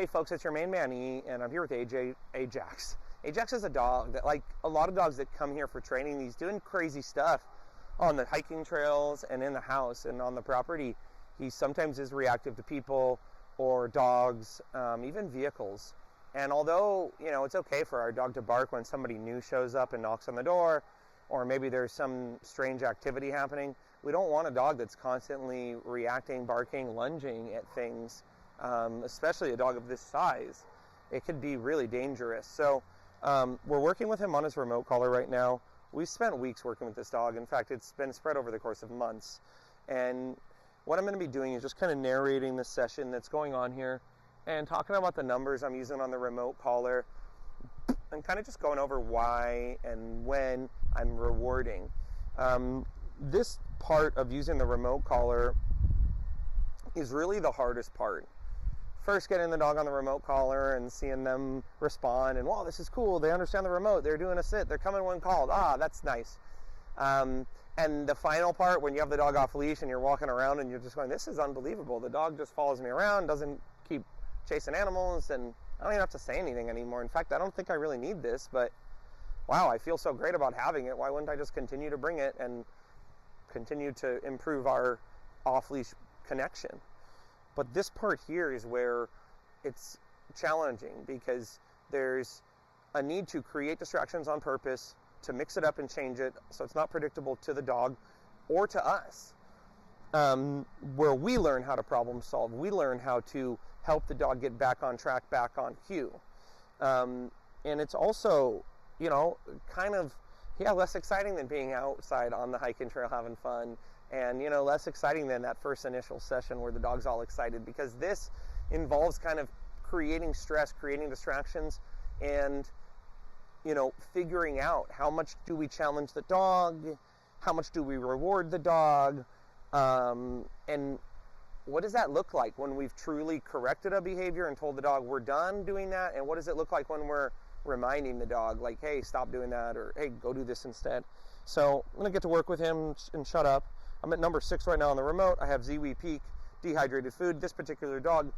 Hey folks, it's your main man E, and I'm here with Ajax. Ajax is a dog that, like a lot of dogs that come here for training, he's doing crazy stuff on the hiking trails and in the house and on the property. He sometimes is reactive to people or dogs, even vehicles. And although, it's okay for our dog to bark when somebody new shows up and knocks on the door, or maybe there's some strange activity happening, we don't want a dog that's constantly reacting, barking, lunging at things. Especially a dog of this size. It could be really dangerous. So we're working with him on his remote collar right now. We've spent weeks working with this dog. In fact, it's been spread over the course of months. And what I'm going to be doing is just kind of narrating the session that's going on here and talking about the numbers I'm using on the remote collar and kind of just going over why and when I'm rewarding. This part of using the remote collar is really the hardest part. First, getting the dog on the remote collar and seeing them respond and, wow, this is cool. They understand the remote. They're doing a sit. They're coming when called. That's nice. And the final part, when you have the dog off leash and you're walking around and you're just going, this is unbelievable. The dog just follows me around, doesn't keep chasing animals, and I don't even have to say anything anymore. In fact, I don't think I really need this, but wow, I feel so great about having it. Why wouldn't I just continue to bring it and continue to improve our off-leash connection? But this part here is where it's challenging because there's a need to create distractions on purpose, to mix it up and change it so it's not predictable to the dog or to us, where we learn how to problem solve. We learn how to help the dog get back on track, back on cue. And it's also, kind of, less exciting than being outside on the hiking trail having fun. And, less exciting than that first initial session where the dog's all excited, because this involves kind of creating stress, creating distractions, and, figuring out how much do we challenge the dog, how much do we reward the dog, and what does that look like when we've truly corrected a behavior and told the dog we're done doing that, and what does it look like when we're reminding the dog, like, hey, stop doing that, or hey, go do this instead. So I'm going to get to work with him and shut up. I'm at number 6 right now on the remote. I have Ziwi Peak, dehydrated food. This particular dog,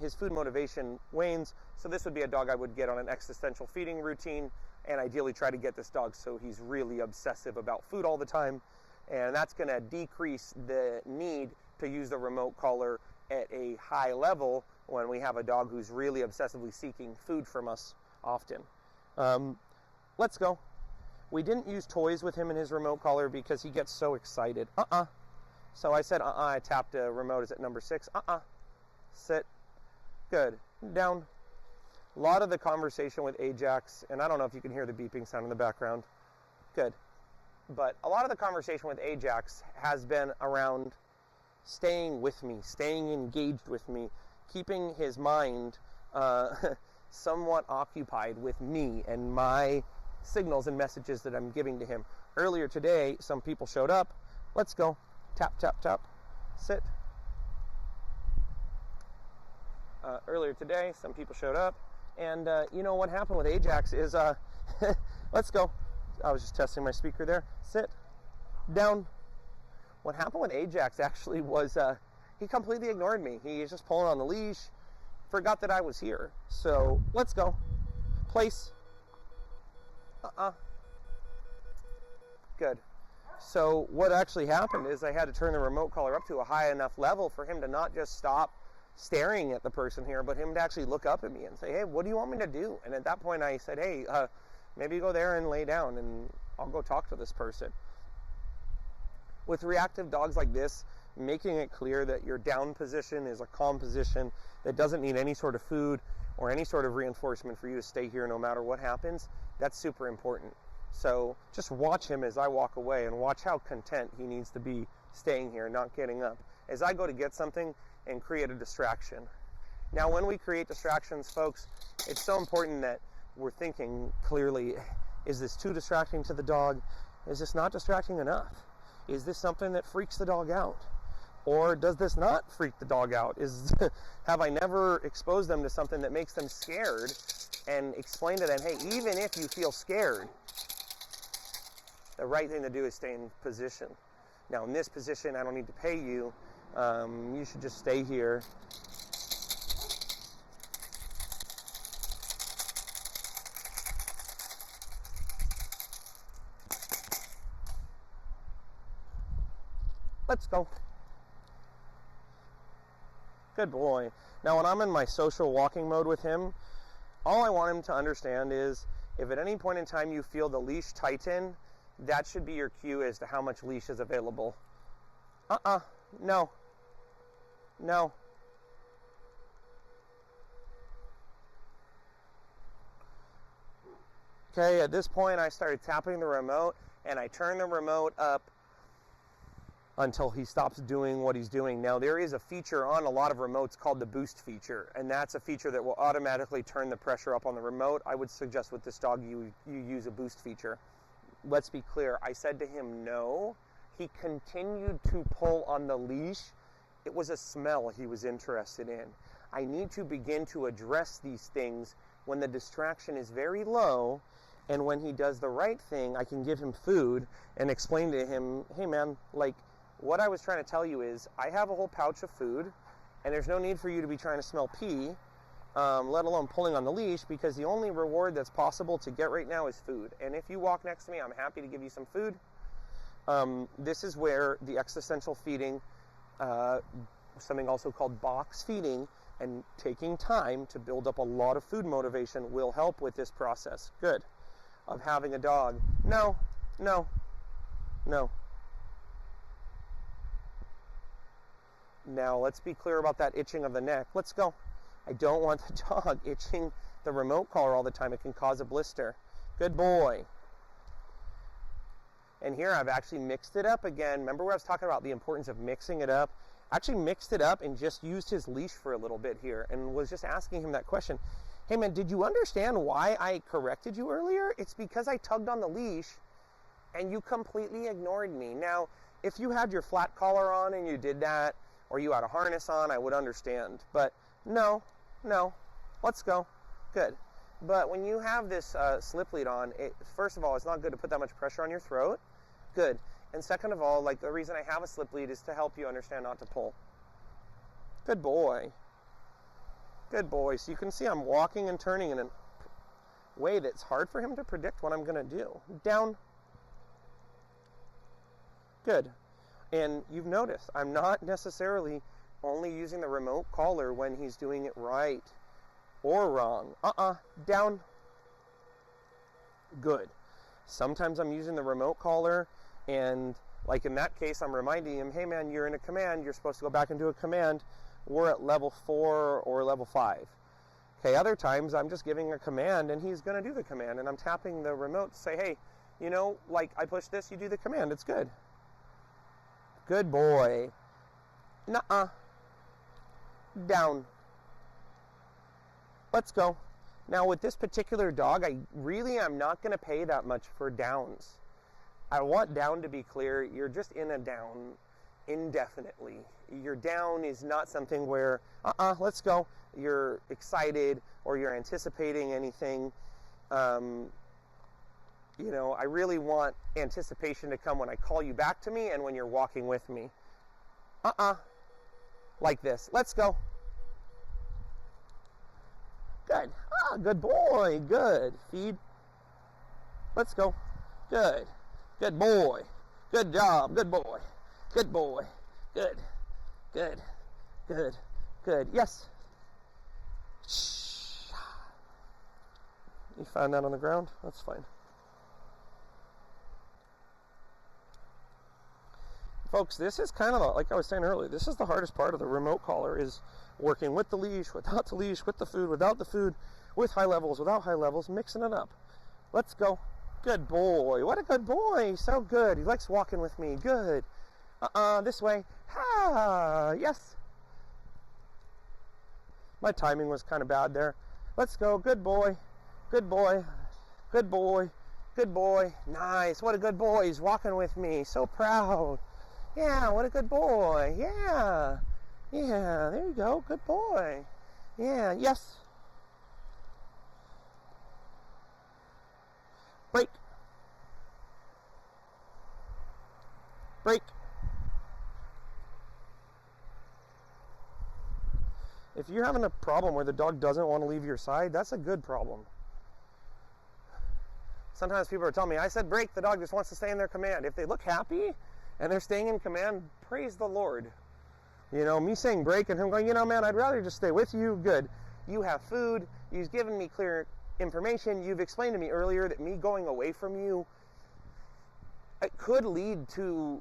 his food motivation wanes, so this would be a dog I would get on an existential feeding routine, and ideally try to get this dog so he's really obsessive about food all the time, and that's going to decrease the need to use the remote collar at a high level when we have a dog who's really obsessively seeking food from us often. Let's go. We didn't use toys with him in his remote collar because he gets so excited. So I said, I tapped a remote. Is at number 6. Sit. Good. Down. A lot of the conversation with Ajax, and I don't know if you can hear the beeping sound in the background. Good. But a lot of the conversation with Ajax has been around staying with me, staying engaged with me, keeping his mind somewhat occupied with me and my signals and messages that I'm giving to him. Earlier today, some people showed up. Let's go. Tap, tap, tap. Sit. Earlier today, some people showed up. And what happened with Ajax is, let's go. I was just testing my speaker there. Sit. Down. What happened with Ajax actually was he completely ignored me. He was just pulling on the leash. Forgot that I was here. So let's go. Place. Good. So what actually happened is I had to turn the remote collar up to a high enough level for him to not just stop staring at the person here, but him to actually look up at me and say, hey, what do you want me to do? And at that point I said, hey, maybe go there and lay down and I'll go talk to this person. With reactive dogs like this, making it clear that your down position is a calm position that doesn't need any sort of food or any sort of reinforcement for you to stay here no matter what happens, that's super important. So just watch him as I walk away and watch how content he needs to be staying here, not getting up, as I go to get something and create a distraction. Now, when we create distractions, folks, it's so important that we're thinking clearly, is this too distracting to the dog? Is this not distracting enough? Is this something that freaks the dog out? Or does this not freak the dog out? Have I never exposed them to something that makes them scared and explain to them, hey, even if you feel scared, the right thing to do is stay in position. Now, in this position, I don't need to pay you. You should just stay here. Let's go. Good boy. Now, when I'm in my social walking mode with him, all I want him to understand is if at any point in time you feel the leash tighten, that should be your cue as to how much leash is available. No. No. Okay, at this point I started tapping the remote and I turn the remote up until he stops doing what he's doing. Now, there is a feature on a lot of remotes called the boost feature, and that's a feature that will automatically turn the pressure up on the remote. I would suggest with this dog you use a boost feature. Let's be clear, I said to him no. He continued to pull on the leash. It was a smell he was interested in. I need to begin to address these things when the distraction is very low, and when he does the right thing, I can give him food and explain to him, hey man, like, what I was trying to tell you is I have a whole pouch of food, and there's no need for you to be trying to smell pee, let alone pulling on the leash, because the only reward that's possible to get right now is food. And if you walk next to me, I'm happy to give you some food. This is where the existential feeding, something also called box feeding, and taking time to build up a lot of food motivation will help with this process. Good. Of having a dog. No, no, no. Now, let's be clear about that itching of the neck. Let's go. I don't want the dog itching the remote collar all the time. It can cause a blister. Good boy. And here I've actually mixed it up again. Remember where I was talking about the importance of mixing it up? I actually mixed it up and just used his leash for a little bit here and was just asking him that question. Hey man, did you understand why I corrected you earlier? It's because I tugged on the leash and you completely ignored me. Now, if you had your flat collar on and you did that, or you had a harness on, I would understand. But no, let's go. Good. But when you have this slip lead on, first of all, it's not good to put that much pressure on your throat. Good. And second of all, like, the reason I have a slip lead is to help you understand not to pull. Good boy. Good boy. So you can see I'm walking and turning in a way that's hard for him to predict what I'm going to do. Down. Good. And you've noticed, I'm not necessarily only using the remote collar when he's doing it right or wrong. Down. Good. Sometimes I'm using the remote collar, and like in that case, I'm reminding him, hey man, you're in a command, you're supposed to go back into a command. We're at level 4 or level 5. Okay, other times I'm just giving a command and he's going to do the command, and I'm tapping the remote to say, hey, you know, like, I push this, you do the command, it's good. Good boy. Nuh-uh. Down. Let's go. Now with this particular dog, I really am not going to pay that much for downs. I want down to be clear. You're just in a down indefinitely. Your down is not something where, let's go. You're excited or you're anticipating anything. You know, I really want anticipation to come when I call you back to me and when you're walking with me. Like this. Let's go. Good. Good boy. Good. Feed. Let's go. Good. Good boy. Good job. Good boy. Good boy. Good. Good. Good. Good. Yes. You found that on the ground? That's fine. Folks, this is kind of, like I was saying earlier, this is the hardest part of the remote collar, is working with the leash, without the leash, with the food, without the food, with high levels, without high levels, mixing it up. Let's go. Good boy. What a good boy. So good. He likes walking with me. Good. This way. Yes. My timing was kind of bad there. Let's go. Good boy. Good boy. Good boy. Good boy. Nice. What a good boy. He's walking with me. So proud. Yeah, what a good boy. Yeah. Yeah, there you go. Good boy. Yeah, yes. Break. Break. If you're having a problem where the dog doesn't want to leave your side, that's a good problem. Sometimes people are telling me, I said break, the dog just wants to stay in their command. If they look happy and they're staying in command. Praise the Lord. You know, me saying break and him going, you know, man, I'd rather just stay with you. Good. You have food. You've given me clear information. You've explained to me earlier that me going away from you, it could lead to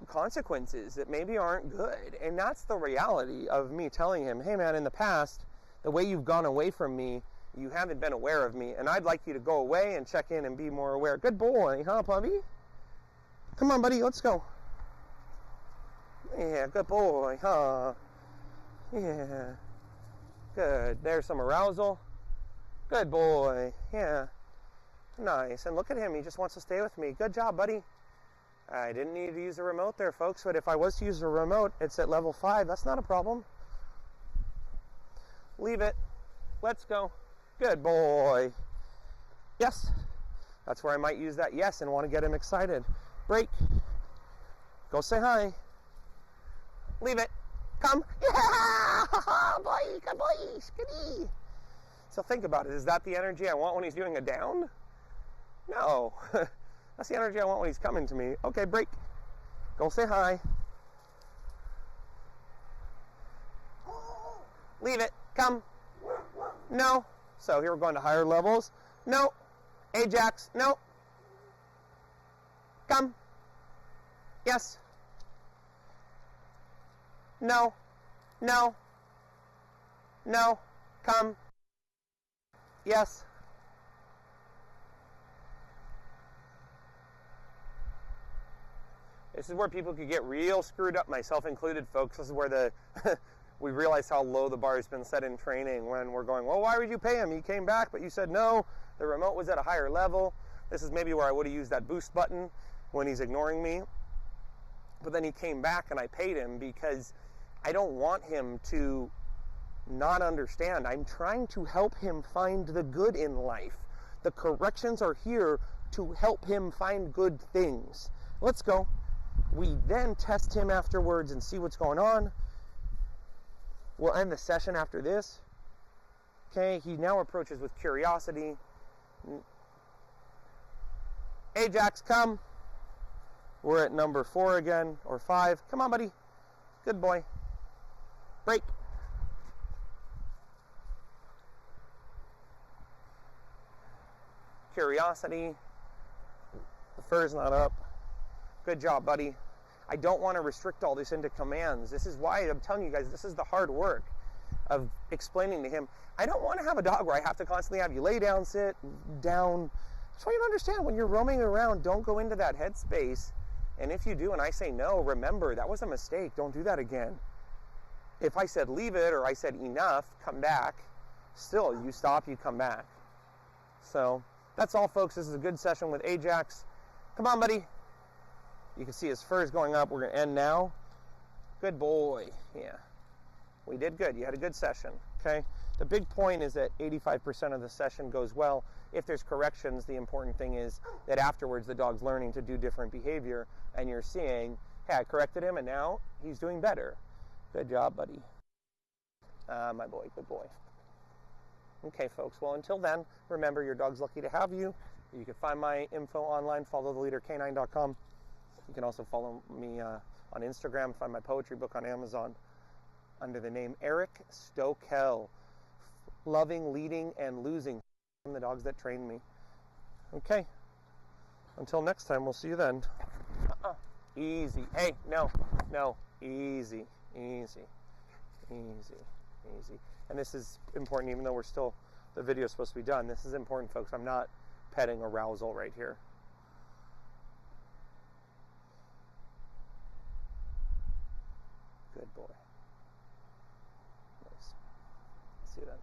consequences that maybe aren't good. And that's the reality of me telling him, hey, man, in the past, the way you've gone away from me, you haven't been aware of me. And I'd like you to go away and check in and be more aware. Good boy, huh, puppy? Come on, buddy, let's go. Yeah, good boy, huh? Yeah. Good. There's some arousal. Good boy. Yeah. Nice. And look at him. He just wants to stay with me. Good job, buddy. I didn't need to use a remote there, folks, but if I was to use a remote, it's at level 5. That's not a problem. Leave it. Let's go. Good boy. Yes. That's where I might use that yes and want to get him excited. Break. Go say hi. Leave it. Come. Yeah! Boy, good boy. Goody. So think about it. Is that the energy I want when he's doing a down? No. That's the energy I want when he's coming to me. Okay, break. Go say hi. Leave it. Come. No. So here we're going to higher levels. No. Ajax. No. Come. Yes. No. No. No. Come. Yes. This is where people could get real screwed up, myself included, folks. This is where the we realize how low the bar has been set in training when we're going, well, why would you pay him? He came back, but you said no. The remote was at a higher level. This is maybe where I would have used that boost button when he's ignoring me. But then he came back and I paid him because I don't want him to not understand. I'm trying to help him find the good in life. The corrections are here to help him find good things. Let's go. We then test him afterwards and see what's going on. We'll end the session after this. Okay, he now approaches with curiosity. Ajax, come. We're at number 4 again, or 5. Come on, buddy. Good boy. Break. Curiosity. The fur's not up. Good job, buddy. I don't want to restrict all this into commands. This is why I'm telling you guys, this is the hard work of explaining to him. I don't want to have a dog where I have to constantly have you lay down, sit, down. Just want you to understand, when you're roaming around, don't go into that headspace. And if you do and I say no, remember, that was a mistake. Don't do that again. If I said leave it or I said enough, come back, still, you stop, you come back. So that's all, folks. This is a good session with Ajax. Come on, buddy. You can see his fur is going up. We're going to end now. Good boy. Yeah. We did good. You had a good session. Okay. The big point is that 85% of the session goes well. If there's corrections, the important thing is that afterwards the dog's learning to do different behavior and you're seeing, hey, I corrected him and now he's doing better. Good job, buddy. My boy. Good boy. Okay, folks. Well, until then, remember, your dog's lucky to have you. You can find my info online, followtheleadercanine.com. You can also follow me on Instagram, find my poetry book on Amazon under the name Eric Stokel. Loving, leading, and losing from the dogs that train me. Okay. Until next time, we'll see you then. Easy. Hey, no. Easy. Easy. Easy. Easy. And this is important, even though the video is supposed to be done. This is important, folks. I'm not petting arousal right here. Good boy. Nice. See you then.